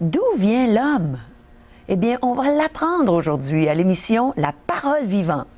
D'où vient l'homme? Eh bien, on va l'apprendre aujourd'hui à l'émission La Parole vivante.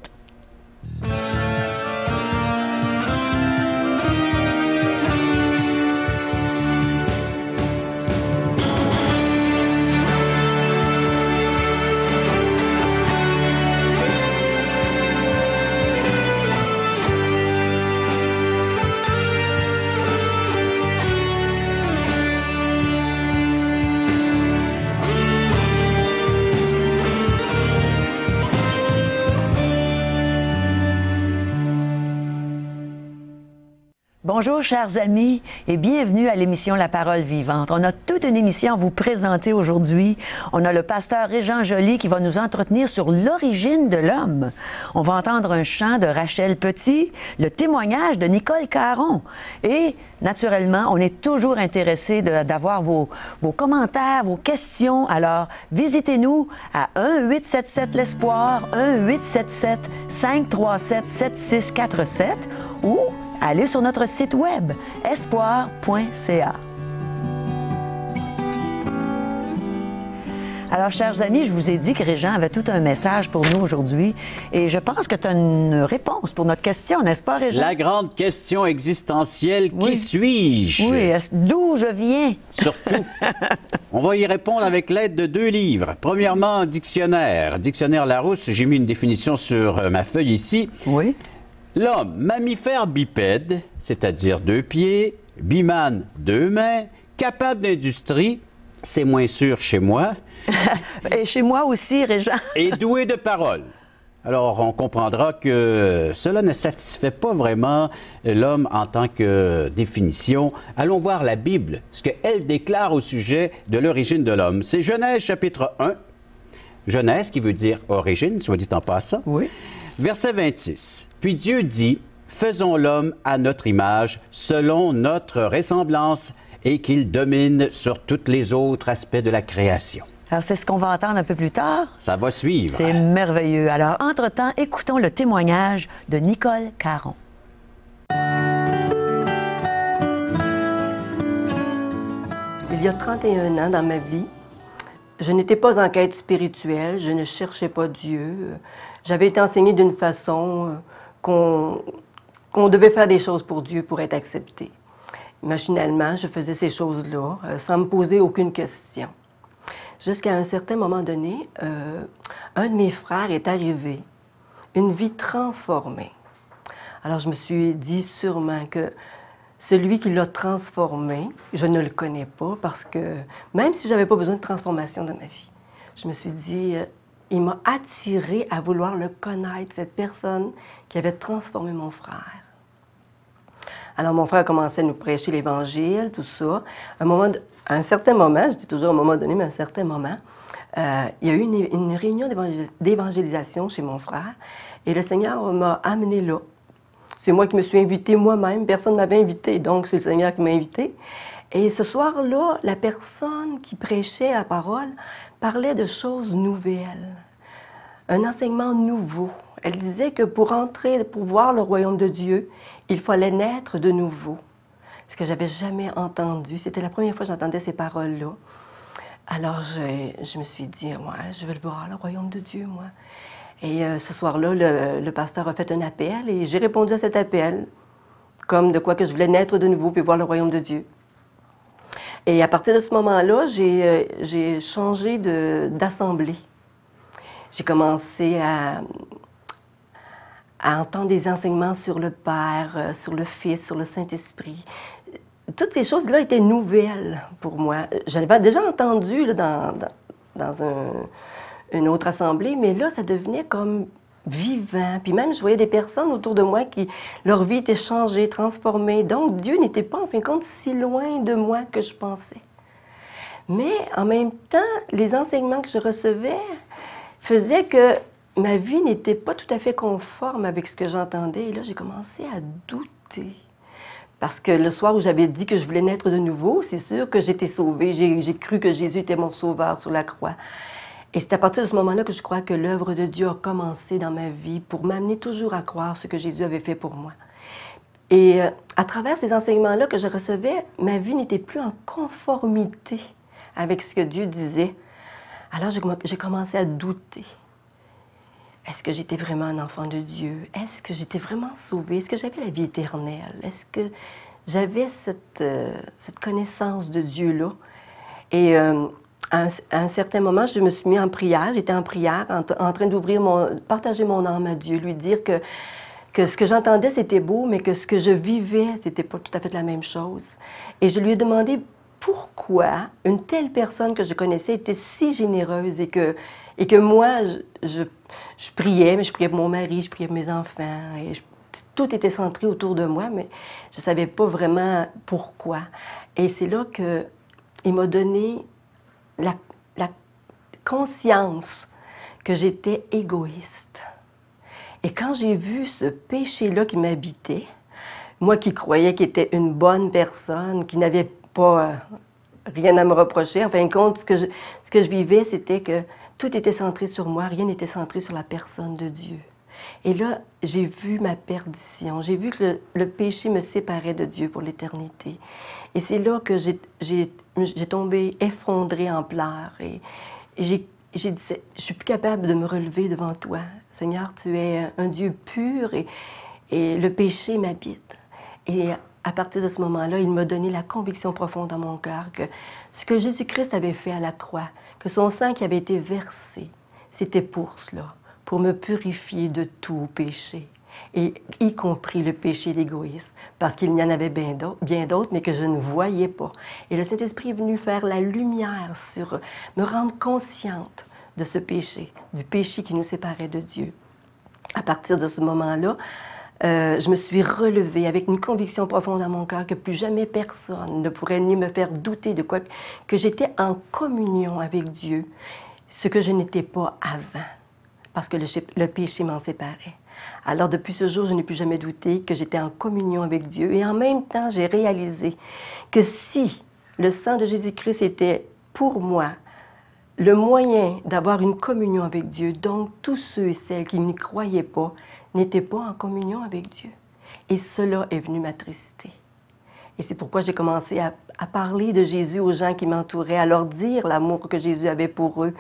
Bonjour chers amis et bienvenue à l'émission La Parole vivante. On a toute une émission à vous présenter aujourd'hui. On a le pasteur Régent Joly qui va nous entretenir sur l'origine de l'homme. On va entendre un chant de Rachel Petit, le témoignage de Nicole Caron. Et naturellement, on est toujours intéressé d'avoir vos commentaires, vos questions. Alors, visitez-nous à 1-877-l'Espoir, 1-877-537-7647 ou allez sur notre site web, espoir.ca. Alors, chers amis, je vous ai dit que Régent avait tout un message pour nous aujourd'hui et je pense que tu as une réponse pour notre question, n'est-ce pas, Régent? La grande question existentielle, oui. Qui suis-je? Oui, d'où je viens? Surtout. On va y répondre avec l'aide de 2 livres. Premièrement, un dictionnaire. Dictionnaire Larousse, j'ai mis une définition sur ma feuille ici. Oui. L'homme, mammifère bipède, c'est-à-dire 2 pieds, bimane, 2 mains, capable d'industrie, c'est moins sûr chez moi. Et chez moi aussi, Régent. Et doué de parole. Alors, on comprendra que cela ne satisfait pas vraiment l'homme en tant que définition. Allons voir la Bible, ce qu'elle déclare au sujet de l'origine de l'homme. C'est Genèse chapitre 1. Genèse qui veut dire origine, soit dit en passant. Oui. Verset 26. Puis Dieu dit, faisons l'homme à notre image, selon notre ressemblance, et qu'il domine sur tous les autres aspects de la création. Alors, c'est ce qu'on va entendre un peu plus tard. Ça va suivre. C'est merveilleux. Alors, entre-temps, écoutons le témoignage de Nicole Caron. Il y a 31 ans dans ma vie, je n'étais pas en quête spirituelle, je ne cherchais pas Dieu. J'avais été enseignée d'une façon qu'on devait faire des choses pour Dieu pour être accepté. Machinalement, je faisais ces choses-là sans me poser aucune question. Jusqu'à un certain moment donné, un de mes frères est arrivé, une vie transformée. Alors je me suis dit sûrement que celui qui l'a transformé, je ne le connais pas parce que même si je n'avais pas besoin de transformation dans ma vie, je me suis dit, il m'a attiré à vouloir le connaître, cette personne qui avait transformé mon frère. Alors mon frère a commencé à nous prêcher l'Évangile, tout ça. À un certain moment, je dis toujours à un moment donné, mais à un certain moment, il y a eu une réunion d'évangélisation chez mon frère et le Seigneur m'a amené là. C'est moi qui me suis invitée moi-même, personne ne m'avait invitée, donc c'est le Seigneur qui m'a invitée. Et ce soir-là, la personne qui prêchait la parole parlait de choses nouvelles, un enseignement nouveau. Elle disait que pour voir le royaume de Dieu, il fallait naître de nouveau. Ce que j'avais jamais entendu, c'était la première fois que j'entendais ces paroles-là. Alors je me suis dit, moi, je veux le voir, le royaume de Dieu, moi. Et ce soir-là, le pasteur a fait un appel et j'ai répondu à cet appel, comme de quoi que je voulais naître de nouveau puis voir le royaume de Dieu. Et à partir de ce moment-là, j'ai changé d'assemblée. J'ai commencé à entendre des enseignements sur le Père, sur le Fils, sur le Saint-Esprit. Toutes ces choses-là étaient nouvelles pour moi. J'avais déjà entendu là, dans une autre assemblée, mais là, ça devenait comme vivant. Puis même, je voyais des personnes autour de moi qui, leur vie était changée, transformée. Donc, Dieu n'était pas, en fin de compte, si loin de moi que je pensais. Mais en même temps, les enseignements que je recevais faisaient que ma vie n'était pas tout à fait conforme avec ce que j'entendais. Et là, j'ai commencé à douter. Parce que le soir où j'avais dit que je voulais naître de nouveau, c'est sûr que j'étais sauvée. J'ai cru que Jésus était mon sauveur sur la croix. Et c'est à partir de ce moment-là que je crois que l'œuvre de Dieu a commencé dans ma vie pour m'amener toujours à croire ce que Jésus avait fait pour moi. Et à travers ces enseignements-là que je recevais, ma vie n'était plus en conformité avec ce que Dieu disait. Alors j'ai commencé à douter. Est-ce que j'étais vraiment un enfant de Dieu? Est-ce que j'étais vraiment sauvée? Est-ce que j'avais la vie éternelle? Est-ce que j'avais cette connaissance de Dieu-là? Et à un certain moment, je me suis mis en prière. J'étais en prière, en train partager mon âme à Dieu, lui dire que ce que j'entendais, c'était beau, mais que ce que je vivais, c'était pas tout à fait la même chose. Et je lui ai demandé pourquoi une telle personne que je connaissais était si généreuse et que moi, je priais, mais je priais pour mon mari, je priais pour mes enfants, et tout était centré autour de moi, mais je ne savais pas vraiment pourquoi. Et c'est là qu'il m'a donné la conscience que j'étais égoïste. Et quand j'ai vu ce péché-là qui m'habitait, moi qui croyais qu'il était une bonne personne, qui n'avait pas rien à me reprocher, en fin de compte, ce que je vivais, c'était que tout était centré sur moi, rien n'était centré sur la personne de Dieu. Et là, j'ai vu ma perdition, j'ai vu que le péché me séparait de Dieu pour l'éternité. Et c'est là que j'ai tombé effondrée en pleurs. Et j'ai dit, je suis plus capable de me relever devant toi. Seigneur, tu es un Dieu pur et le péché m'habite. Et à partir de ce moment-là, il m'a donné la conviction profonde dans mon cœur que ce que Jésus-Christ avait fait à la croix, que son sang qui avait été versé, c'était pour cela, pour me purifier de tout péché, et y compris le péché d'égoïsme, parce qu'il y en avait bien d'autres, mais que je ne voyais pas. Et le Saint-Esprit est venu faire la lumière sur, me rendre consciente de ce péché, du péché qui nous séparait de Dieu. À partir de ce moment-là, je me suis relevée avec une conviction profonde dans mon cœur que plus jamais personne ne pourrait ni me faire douter de quoi que j'étais en communion avec Dieu, ce que je n'étais pas avant, parce que le péché m'en séparait. Alors depuis ce jour, je n'ai plus jamais douté que j'étais en communion avec Dieu. Et en même temps, j'ai réalisé que si le sang de Jésus-Christ était pour moi le moyen d'avoir une communion avec Dieu, donc tous ceux et celles qui n'y croyaient pas n'étaient pas en communion avec Dieu. Et cela est venu m'attrister. Et c'est pourquoi j'ai commencé à parler de Jésus aux gens qui m'entouraient, à leur dire l'amour que Jésus avait pour eux.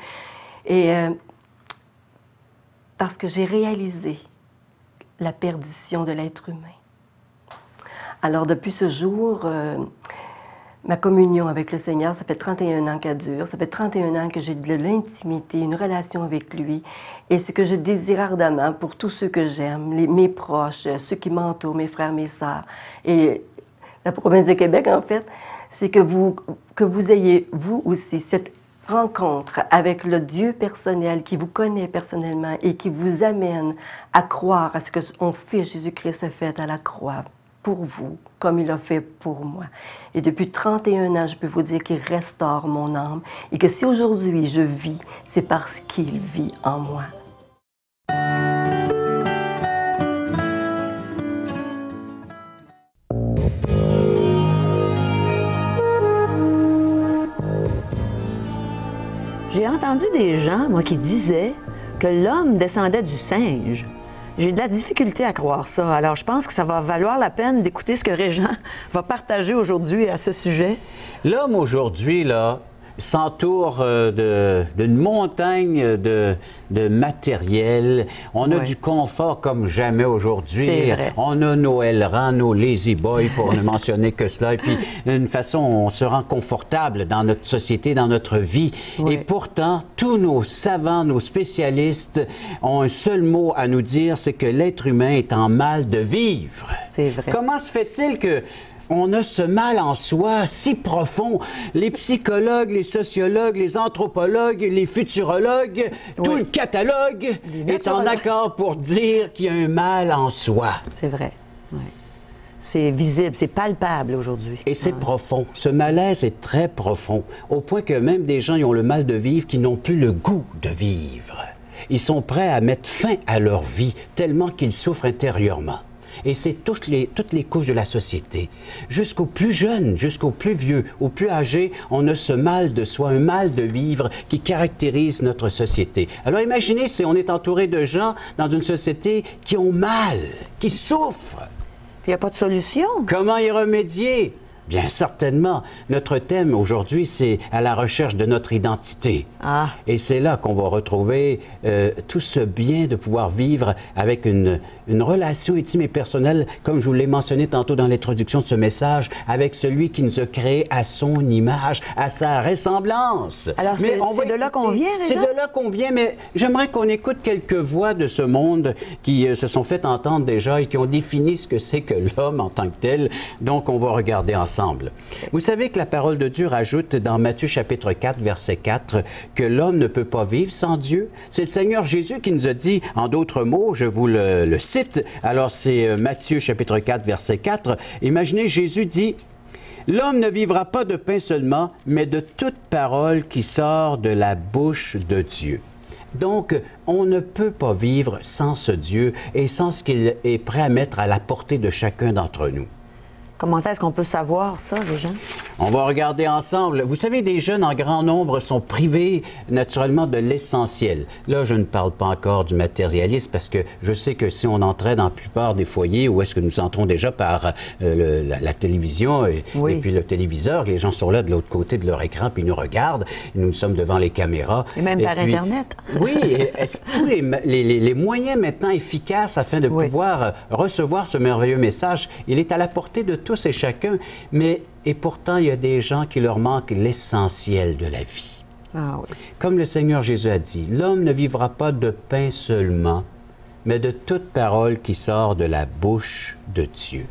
Et parce que j'ai réalisé la perdition de l'être humain. Alors depuis ce jour, ma communion avec le Seigneur, ça fait 31 ans qu'elle dure, ça fait 31 ans que j'ai de l'intimité, une relation avec lui, et ce que je désire ardemment pour tous ceux que j'aime, mes proches, ceux qui m'entourent, mes frères, mes sœurs, et la province de Québec en fait, c'est que vous ayez, vous aussi, cette rencontre avec le Dieu personnel qui vous connaît personnellement et qui vous amène à croire à ce que son Fils Jésus-Christ a fait à la croix pour vous, comme il a fait pour moi. Et depuis 31 ans, je peux vous dire qu'il restaure mon âme et que si aujourd'hui je vis, c'est parce qu'il vit en moi. J'ai entendu des gens, moi, qui disaient que l'homme descendait du singe. J'ai de la difficulté à croire ça. Alors, je pense que ça va valoir la peine d'écouter ce que Régent va partager aujourd'hui à ce sujet. L'homme aujourd'hui, là, s'entoure d'une montagne de matériel. On a du confort comme jamais aujourd'hui. On a nos Elran, nos Lazy Boy, pour ne mentionner que cela. Et puis, d'une façon, on se rend confortable dans notre société, dans notre vie. Et pourtant, tous nos savants, nos spécialistes ont un seul mot à nous dire, c'est que l'être humain est en mal de vivre. C'est vrai. Comment se fait-il que on a ce mal en soi si profond? Les psychologues, les sociologues, les anthropologues, les futurologues, tout le catalogue est en accord pour dire qu'il y a un mal en soi. C'est vrai. Oui. C'est visible, c'est palpable aujourd'hui. Et c'est profond. Ce malaise est très profond, au point que même des gens qui ont le mal de vivre, qui n'ont plus le goût de vivre. Ils sont prêts à mettre fin à leur vie, tellement qu'ils souffrent intérieurement. Et c'est toutes les couches de la société. Jusqu'aux plus jeunes, jusqu'aux plus vieux, aux plus âgés, on a ce mal de soi, un mal de vivre qui caractérise notre société. Alors imaginez si on est entouré de gens dans une société qui ont mal, qui souffrent. Puis il n'y a pas de solution. Comment y remédier? Bien certainement. Notre thème aujourd'hui, c'est à la recherche de notre identité. Ah. Et c'est là qu'on va retrouver tout ce bien de pouvoir vivre avec une relation intime et personnelle, comme je vous l'ai mentionné tantôt dans l'introduction de ce message, avec celui qui nous a créés à son image, à sa ressemblance. Alors, c'est de là qu'on vient, C'est Régent? de là qu'on vient, mais j'aimerais qu'on écoute quelques voix de ce monde qui se sont fait entendre déjà et qui ont défini ce que c'est que l'homme en tant que tel. Donc, on va regarder ensemble. Vous savez que la parole de Dieu rajoute dans Matthieu chapitre 4, verset 4, que l'homme ne peut pas vivre sans Dieu. C'est le Seigneur Jésus qui nous a dit, en d'autres mots, je vous le cite, alors c'est Matthieu chapitre 4, verset 4, imaginez, Jésus dit, « L'homme ne vivra pas de pain seulement, mais de toute parole qui sort de la bouche de Dieu. » Donc, on ne peut pas vivre sans ce Dieu et sans ce qu'il est prêt à mettre à la portée de chacun d'entre nous. Comment est-ce qu'on peut savoir ça, Régent? On va regarder ensemble. Vous savez, des jeunes en grand nombre sont privés naturellement de l'essentiel. Là, je ne parle pas encore du matérialisme parce que je sais que si on entrait dans la plupart des foyers où est-ce que nous entrons déjà par la télévision et puis le téléviseur, les gens sont là de l'autre côté de leur écran puis ils nous regardent, nous sommes devant les caméras. Et même par Internet. Oui, tous les moyens maintenant efficaces afin de pouvoir recevoir ce merveilleux message, il est à la portée de tous et chacun, et pourtant il y a des gens qui leur manquent l'essentiel de la vie. Ah oui. Comme le Seigneur Jésus a dit, l'homme ne vivra pas de pain seulement, mais de toute parole qui sort de la bouche de Dieu.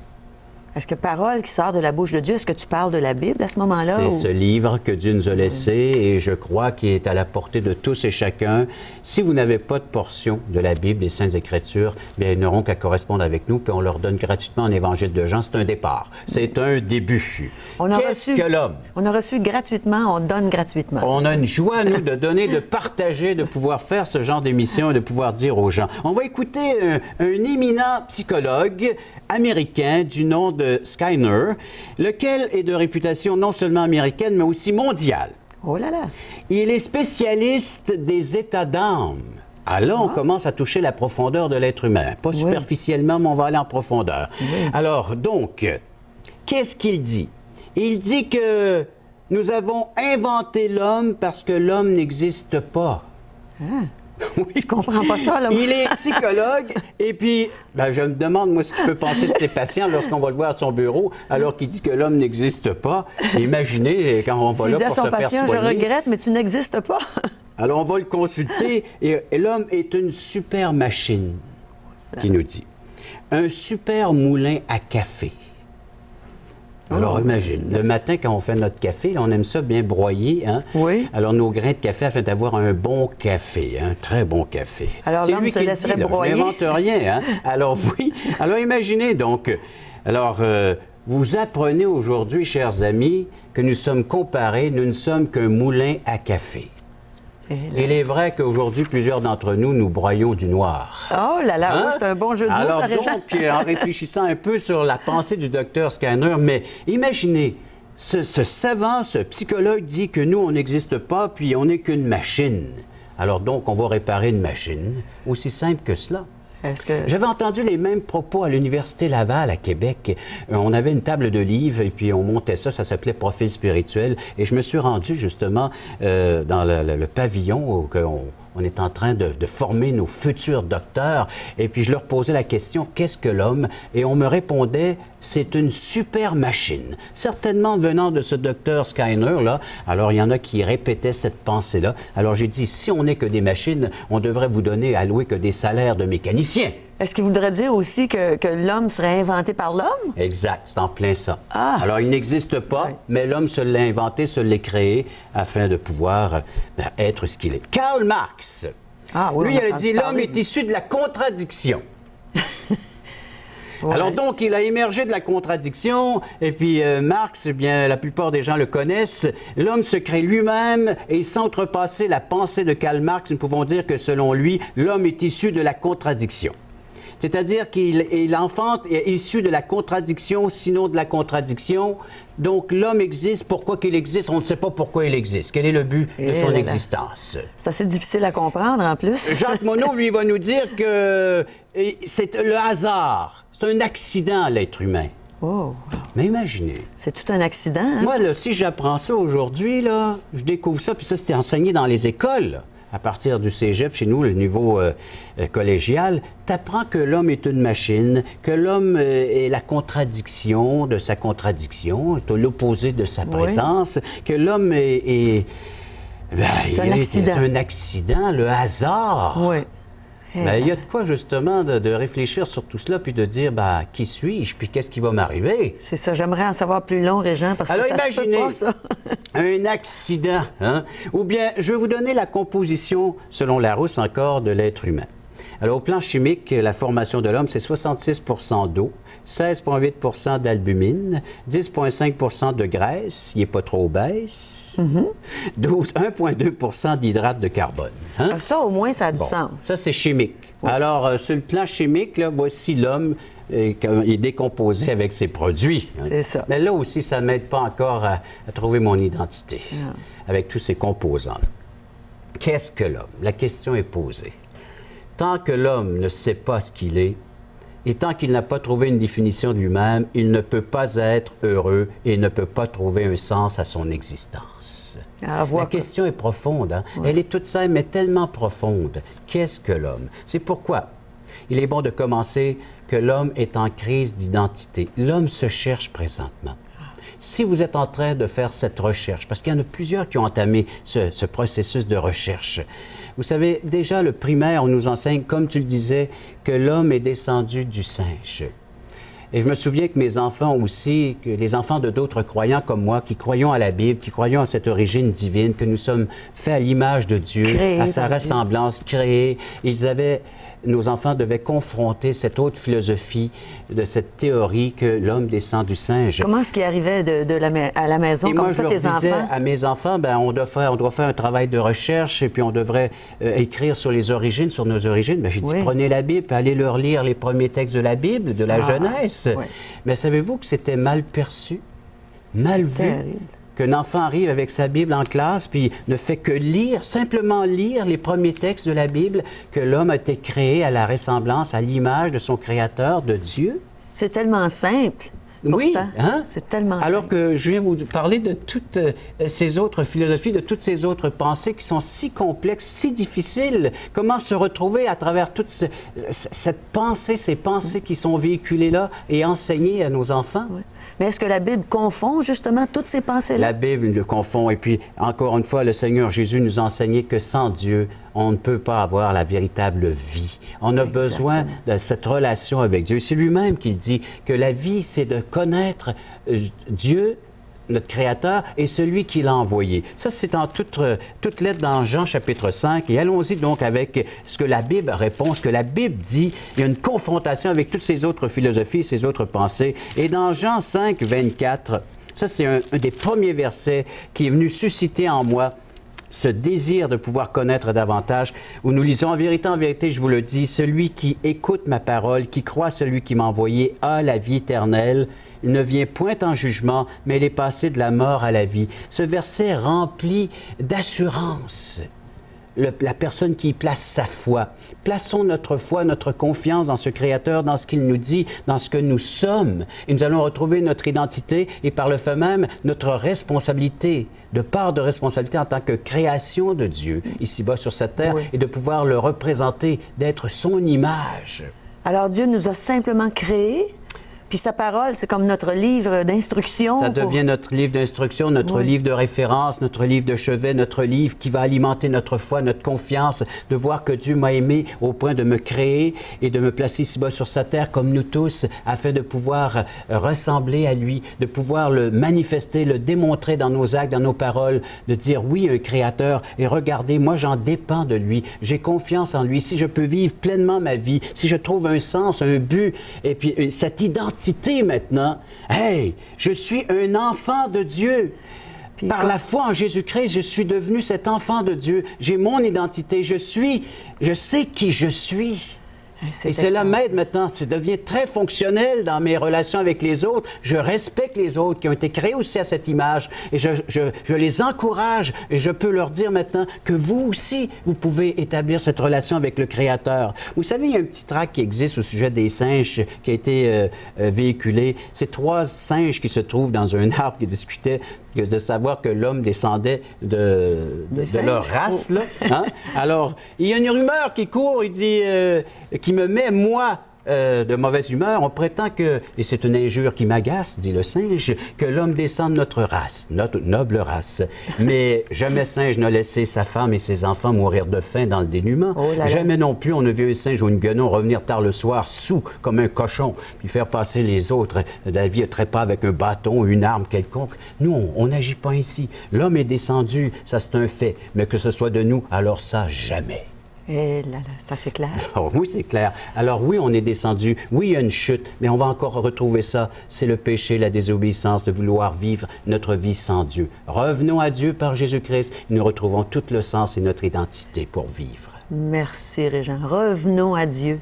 Est-ce que parole qui sort de la bouche de Dieu, est-ce que tu parles de la Bible à ce moment-là? C'est ce livre que Dieu nous a laissé et je crois qu'il est à la portée de tous et chacun. Si vous n'avez pas de portion de la Bible, des Saintes Écritures, bien, ils n'auront qu'à correspondre avec nous, puis on leur donne gratuitement un évangile de Jean. C'est un départ. C'est un début. Qu'est-ce que l'homme? On a reçu gratuitement, on donne gratuitement. On a une joie, nous, de donner, de partager, de pouvoir faire ce genre d'émission et de pouvoir dire aux gens. On va écouter un éminent psychologue américain du nom de Skinner, lequel est de réputation non seulement américaine, mais aussi mondiale. Oh là là! Il est spécialiste des états d'âme. Alors, on commence à toucher la profondeur de l'être humain. Pas superficiellement, mais on va aller en profondeur. Alors, donc, qu'est-ce qu'il dit? Il dit que nous avons inventé l'homme parce que l'homme n'existe pas. Ah. Oui, je comprends pas ça. Là. Il est psychologue et puis, je me demande, moi, ce qu'il peut penser de ses patients lorsqu'on va le voir à son bureau alors qu'il dit que l'homme n'existe pas. Imaginez quand on va là pour se faire patient, soigner. Je regrette, mais tu n'existes pas. Alors, on va le consulter et l'homme est une super machine, qui nous dit. Un super moulin à café. Alors, imagine, le matin, quand on fait notre café, là, on aime ça bien broyer, hein? Oui. Alors, nos grains de café afin d'avoir un bon café, un très bon café. Alors, l'homme se laisserait broyer. Je n'invente rien, hein? Alors, oui. Alors, imaginez donc. Alors, vous apprenez aujourd'hui, chers amis, que nous sommes comparés, nous ne sommes qu'un moulin à café. Il est vrai qu'aujourd'hui, plusieurs d'entre nous, nous broyons du noir. Oh là là, hein? C'est un bon jeu de mots, alors, ça, Régent. Donc, en réfléchissant un peu sur la pensée du docteur Skinner, mais imaginez, ce savant, ce psychologue dit que nous, on n'existe pas, puis on n'est qu'une machine. Alors donc, on va réparer une machine, aussi simple que cela. J'avais entendu les mêmes propos à l'Université Laval à Québec. On avait une table de livres et puis on montait ça s'appelait Profil spirituel. Et je me suis rendu justement dans le pavillon où on est en train de former nos futurs docteurs. Et puis je leur posais la question, qu'est-ce que l'homme? Et on me répondait, c'est une super machine. Certainement venant de ce docteur Skinner, là. Alors il y en a qui répétaient cette pensée-là. Alors j'ai dit, si on n'est que des machines, on devrait vous donner, allouer que des salaires de mécaniciens. Est-ce qu'il voudrait dire aussi que l'homme serait inventé par l'homme? Exact, c'est en plein ça. Ah. Alors, il n'existe pas, mais l'homme se l'a inventé, se l'est créé, afin de pouvoir être ce qu'il est. Karl Marx, lui, il a dit, l'homme est issu de la contradiction. Alors donc, il a émergé de la contradiction, et puis Marx, eh bien, la plupart des gens le connaissent, l'homme se crée lui-même, et sans outrepasser la pensée de Karl Marx, nous pouvons dire que selon lui, l'homme est issu de la contradiction. C'est-à-dire qu'il enfante, est issu de la contradiction, sinon de la contradiction. Donc l'homme existe, pourquoi qu'il existe, on ne sait pas pourquoi il existe. Quel est le but de son existence? C'est assez difficile à comprendre en plus. Jacques Monod, lui, va nous dire que c'est le hasard. C'est un accident, l'être humain. Oh, Mais imaginez. c'est tout un accident. Hein? Moi, là, si j'apprends ça aujourd'hui, là, je découvre ça, puis ça, c'était enseigné dans les écoles, là. À partir du cégep, chez nous, le niveau collégial, tu apprends que l'homme est une machine, que l'homme est la contradiction de sa contradiction, est l'opposé de sa présence, que l'homme est un accident, le hasard. Oui. Ben, il y a de quoi, justement, de réfléchir sur tout cela, puis de dire, ben, qui suis-je, puis qu'est-ce qui va m'arriver? C'est ça, j'aimerais en savoir plus long, Régent, parce Alors, que ça se peut pas, ça. Un accident, hein? Ou bien, je vais vous donner la composition, selon Larousse encore, de l'être humain. Alors, au plan chimique, la formation de l'homme, c'est 66 d'eau, 16,8 d'albumine, 10,5 de graisse, il n'est pas trop obèse, 1,2 d'hydrate de carbone. Hein? Ça, au moins, ça a du Bon, sens. ça, c'est chimique. Oui. Alors, sur le plan chimique, là, voici l'homme est décomposé avec ses produits. Hein. C'est ça. Mais là aussi, ça ne m'aide pas encore à trouver mon identité avec tous ces composants. Qu'est-ce que l'homme? La question est posée. Tant que l'homme ne sait pas ce qu'il est, et tant qu'il n'a pas trouvé une définition de lui-même, il ne peut pas être heureux et ne peut pas trouver un sens à son existence. La question est profonde, hein? Elle est toute simple, mais tellement profonde. Qu'est-ce que l'homme? C'est pourquoi il est bon de commencer que l'homme est en crise d'identité. L'homme se cherche présentement. Si vous êtes en train de faire cette recherche, parce qu'il y en a plusieurs qui ont entamé ce processus de recherche, vous savez, déjà le primaire, on nous enseigne, comme tu le disais, que l'homme est descendu du singe. Et je me souviens que mes enfants aussi, que les enfants de d'autres croyants comme moi, qui croyons à la Bible, qui croyons à cette origine divine, que nous sommes faits à l'image de Dieu, créés à sa ressemblance, créés, nos enfants devaient confronter cette autre philosophie de cette théorie que l'homme descend du singe. Comment est-ce qu'il arrivait à la maison et comme moi, ça, je leur disais enfants? à mes enfants, ben, on doit faire un travail de recherche et puis on devrait écrire sur les origines, sur nos origines. Ben, j'ai dit, prenez la Bible, allez leur lire les premiers textes de la Bible, de la Genèse. Oui. Mais savez-vous que c'était mal perçu, mal vu? Terrible. Qu'un enfant arrive avec sa Bible en classe, puis ne fait que lire, simplement lire les premiers textes de la Bible, que l'homme a été créé à la ressemblance, à l'image de son Créateur, de Dieu. C'est tellement simple. Oui, hein? C'est tellement Alors simple. que je viens vous parler de toutes ces autres philosophies, de toutes ces autres pensées qui sont si complexes, si difficiles. Comment se retrouver à travers toute cette pensée, ces pensées qui sont véhiculées là et enseignées à nos enfants? Oui. Mais est-ce que la Bible confond justement toutes ces pensées-là? La Bible le confond. Et puis, encore une fois, le Seigneur Jésus nous a enseigné que sans Dieu, on ne peut pas avoir la véritable vie. On a besoin de cette relation avec Dieu. C'est lui-même qui dit que la vie, c'est de connaître Dieu, notre Créateur, et celui qui l'a envoyé. Ça, c'est en toute lettre dans Jean chapitre 5. Et allons-y donc avec ce que la Bible répond, ce que la Bible dit. Il y a une confrontation avec toutes ces autres philosophies, ces autres pensées. Et dans Jean 5, 24, ça, c'est un des premiers versets qui est venu susciter en moi ce désir de pouvoir connaître davantage, où nous lisons, en vérité, je vous le dis, celui qui écoute ma parole, qui croit celui qui m'a envoyé, a la vie éternelle. Il ne vient point en jugement, mais il est passé de la mort à la vie. Ce verset rempli d'assurance. La personne qui y place sa foi. Plaçons notre foi, notre confiance dans ce Créateur, dans ce qu'il nous dit, dans ce que nous sommes. Et nous allons retrouver notre identité et par le fait même notre responsabilité, de part de responsabilité en tant que création de Dieu, ici-bas sur cette terre, et de pouvoir le représenter, d'être son image. Alors Dieu nous a simplement créés. Puis sa parole, c'est comme notre livre d'instruction. Ça devient notre livre d'instruction, notre livre de référence, notre livre de chevet, notre livre qui va alimenter notre foi, notre confiance, de voir que Dieu m'a aimé au point de me créer et de me placer ici-bas sur sa terre comme nous tous, afin de pouvoir ressembler à lui, de pouvoir le manifester, le démontrer dans nos actes, dans nos paroles, de dire oui, un Créateur, et regardez, moi j'en dépends de lui, j'ai confiance en lui, si je peux vivre pleinement ma vie, si je trouve un sens, un but, et puis cette identité maintenant, hey, je suis un enfant de Dieu. Par la foi en Jésus-Christ, je suis devenu cet enfant de Dieu. J'ai mon identité, je sais qui je suis. Et cela m'aide maintenant, ça devient très fonctionnel dans mes relations avec les autres. Je respecte les autres qui ont été créés aussi à cette image et je les encourage et je peux leur dire maintenant que vous aussi, vous pouvez établir cette relation avec le Créateur. Vous savez, il y a un petit tract qui existe au sujet des singes qui a été véhiculé. C'est 3 singes qui se trouvent dans un arbre qui discutaient de savoir que l'homme descendait de leur race. Là, hein? Alors, il y a une rumeur qui court, il dit, qui me met, moi, de mauvaise humeur. On prétend que, et c'est une injure qui m'agace, dit le singe, que l'homme descend de notre race, notre noble race. Mais jamais singe n'a laissé sa femme et ses enfants mourir de faim dans le dénuement. Oh là là. Jamais non plus on a vu un singe ou une guenon revenir tard le soir, saoul comme un cochon, puis faire passer les autres de la vie trépas avec un bâton ou une arme quelconque. Nous, on n'agit pas ainsi. L'homme est descendu, ça c'est un fait. Mais que ce soit de nous, alors ça, jamais. Eh là là, ça c'est clair. Oh, oui, c'est clair. Alors oui, on est descendu. Oui, il y a une chute, mais on va encore retrouver ça. C'est le péché, la désobéissance de vouloir vivre notre vie sans Dieu. Revenons à Dieu par Jésus-Christ. Nous retrouvons tout le sens et notre identité pour vivre. Merci, Régent. Revenons à Dieu.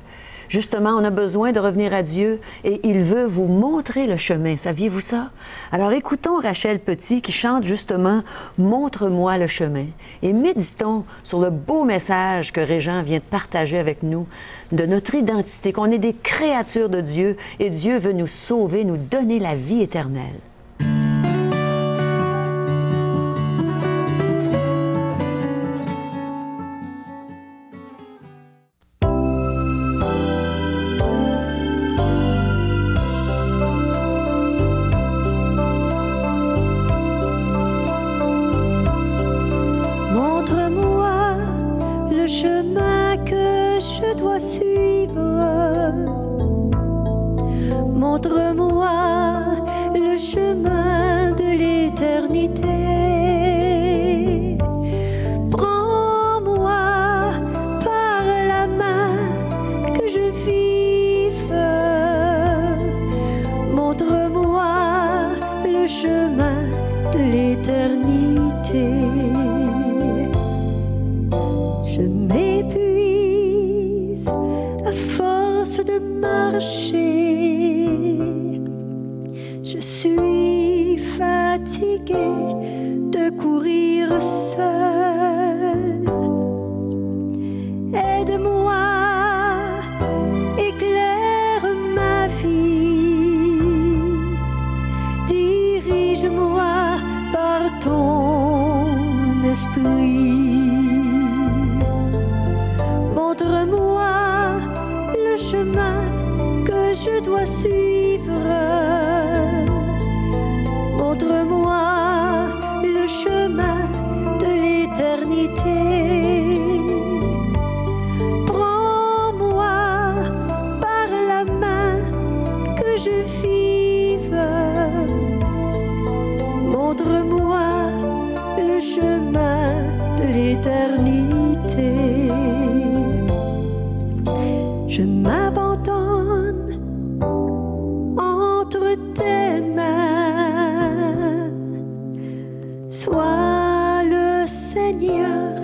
Justement, on a besoin de revenir à Dieu et il veut vous montrer le chemin. Saviez-vous ça? Alors écoutons Rachel Petit qui chante justement « Montre-moi le chemin » et méditons sur le beau message que Régent vient de partager avec nous de notre identité, qu'on est des créatures de Dieu et Dieu veut nous sauver, nous donner la vie éternelle. Montre-moi le chemin de l'éternité. Prends-moi par la main que je vive. Montre-moi le chemin de l'éternité. Je m'épuise à force de marcher. Je suis fatiguée de courir seule. Aide-moi, éclaire ma vie. Dirige-moi par ton esprit. Montre-moi le chemin que je dois suivre. Montre-moi le chemin de l'éternité. Prends-moi par la main que je vive. Montre-moi le chemin de l'éternité. Je m'abandonne entre tes mains. Sois le Seigneur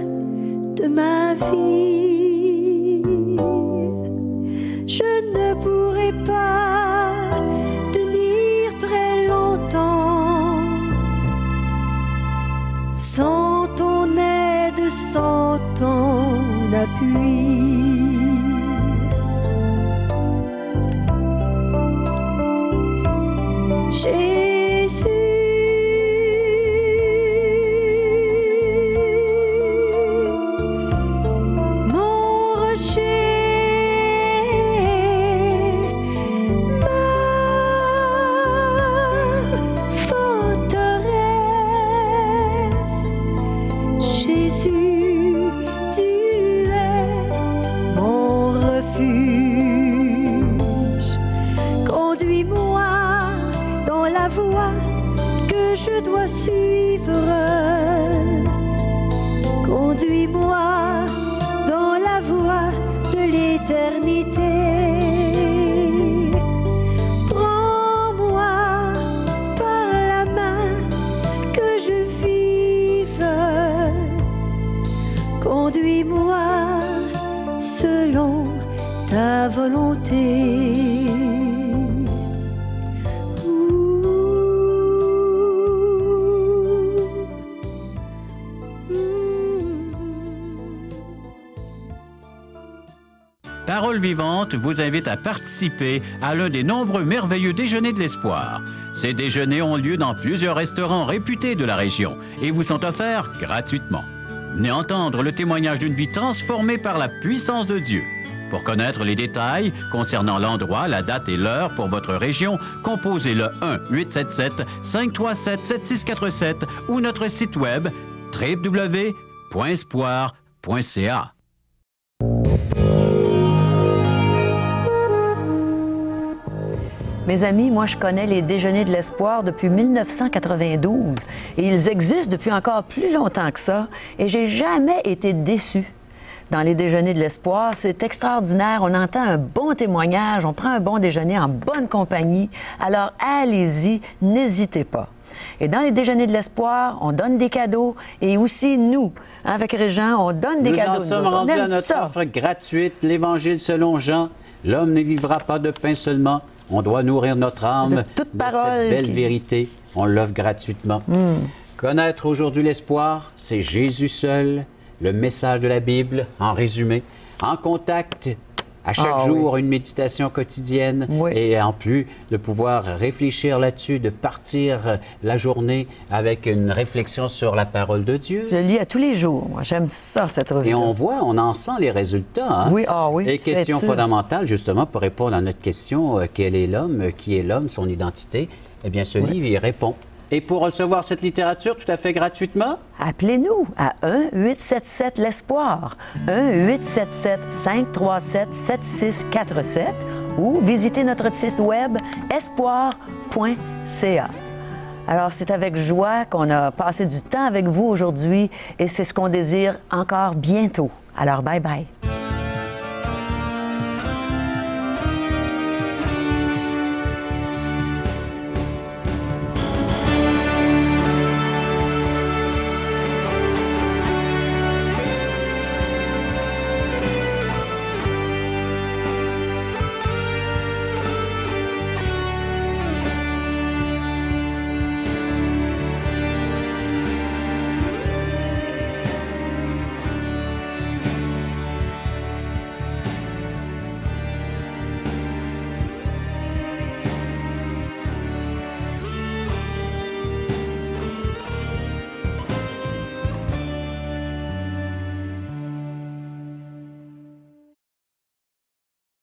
de ma vie. Je ne pourrai pas tenir très longtemps sans ton aide, sans ton appui. Jésus, tu es mon Parole Vivante vous invite à participer à l'un des nombreux merveilleux déjeuners de l'espoir. Ces déjeuners ont lieu dans plusieurs restaurants réputés de la région et vous sont offerts gratuitement. Venez entendre le témoignage d'une vie transformée par la puissance de Dieu. Pour connaître les détails concernant l'endroit, la date et l'heure pour votre région, composez le 1-877-537-7647 ou notre site web www.espoir.ca. Mes amis, moi je connais les déjeuners de l'espoir depuis 1992 et ils existent depuis encore plus longtemps que ça et j'ai jamais été déçu. Dans les déjeuners de l'espoir, c'est extraordinaire, on entend un bon témoignage, on prend un bon déjeuner en bonne compagnie, alors allez-y, n'hésitez pas. Et dans les déjeuners de l'espoir, on donne des cadeaux et aussi nous, avec Régent, on donne des cadeaux. Nous en sommes rendus à notre offre gratuite, l'Évangile selon Jean. L'homme ne vivra pas de pain seulement. On doit nourrir notre âme de toute parole cette belle vérité. On l'offre gratuitement. Connaître aujourd'hui l'espoir, c'est Jésus seul, le message de la Bible, en résumé. En contact, à chaque jour, une méditation quotidienne. Et en plus de pouvoir réfléchir là-dessus, de partir la journée avec une réflexion sur la parole de Dieu. Je lis à tous les jours. Moi, j'aime ça, cette revue. Et on voit, on en sent les résultats. Hein? Oui, oui. Et question fondamentale, justement, pour répondre à notre question, quel est l'homme, qui est l'homme, son identité, eh bien, ce livre y répond. Et pour recevoir cette littérature tout à fait gratuitement, appelez-nous à 1-877-L'Espoir, 1-877-537-7647 ou visitez notre site web espoir.ca. Alors, c'est avec joie qu'on a passé du temps avec vous aujourd'hui et c'est ce qu'on désire encore bientôt. Alors, bye bye.